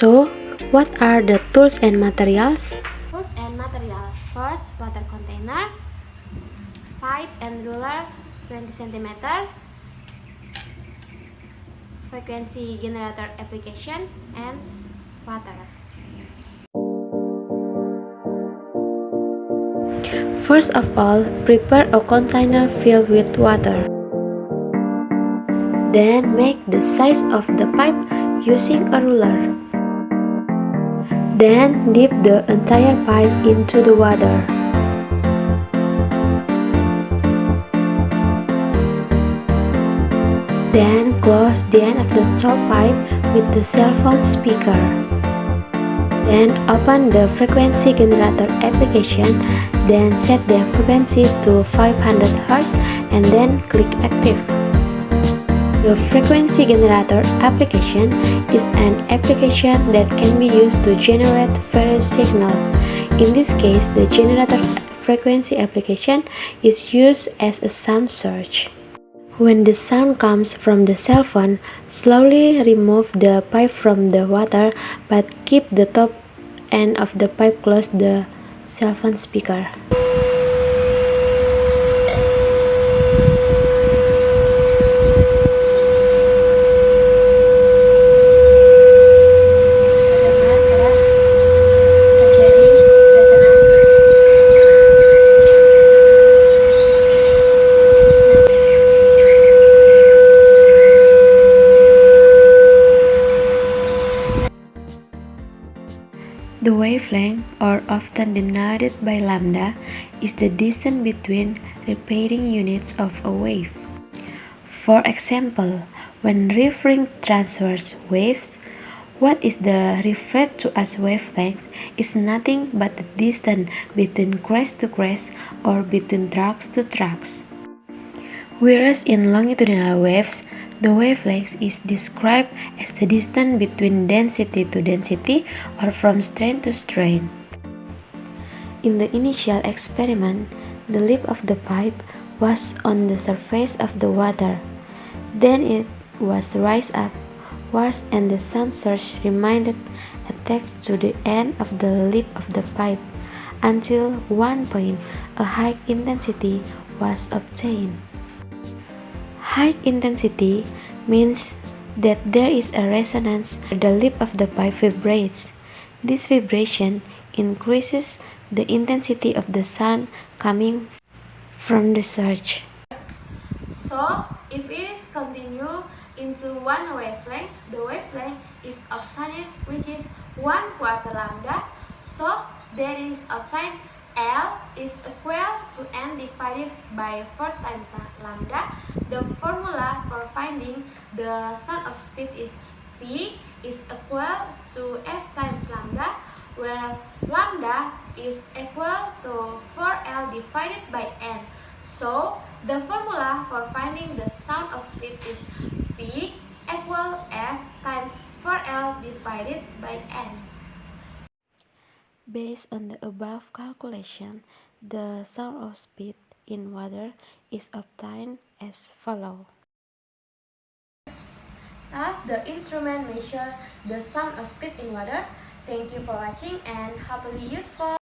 So, what are the tools and materials? Tools and material. First, water container, pipe and ruler 20 cm, frequency generator application, and water. First of all, prepare a container filled with water. Then make the size of the pipe using a ruler. Then dip the entire pipe into the water. Then close the end of the top pipe with the cell phone speaker. Then open the frequency generator application, then set the frequency to 500 Hz and then click active. The frequency generator application is an application that can be used to generate various signals. In this case, the generator frequency application is used as a sound source. When the sound comes from the cell phone, slowly remove the pipe from the water but keep the top end of the pipe close to the cell phone speaker. The wavelength, or often denoted by lambda, is the distance between repeating units of a wave. For example, when referring transverse waves, what is referred to as wavelength is nothing but the distance between crest to crest or between tracks to tracks. Whereas in longitudinal waves, the wavelength is described as the distance between density to density or from strain to strain. In the initial experiment, the lip of the pipe was on the surface of the water. Then it was raised upwards and the sound source remained attached to the end of the lip of the pipe until one point a high intensity was obtained. High intensity means that there is a resonance, the lip of the pipe vibrates. This vibration increases the intensity of the sound coming from the surge. So, if it is continued into one wavelength, the wavelength is obtained which is 1/4 lambda. So, that is obtained L is equal to N divided by 4 times lambda. The formula for finding the sound of speed is V is equal to F times lambda, where lambda is equal to 4L divided by N. So, the formula for finding the sound of speed is V equal F times 4L divided by N. Based on the above calculation, the sound of speed in water is obtained as follows. Thus, the instrument measures the sound of speed in water. Thank you for watching and hopefully useful.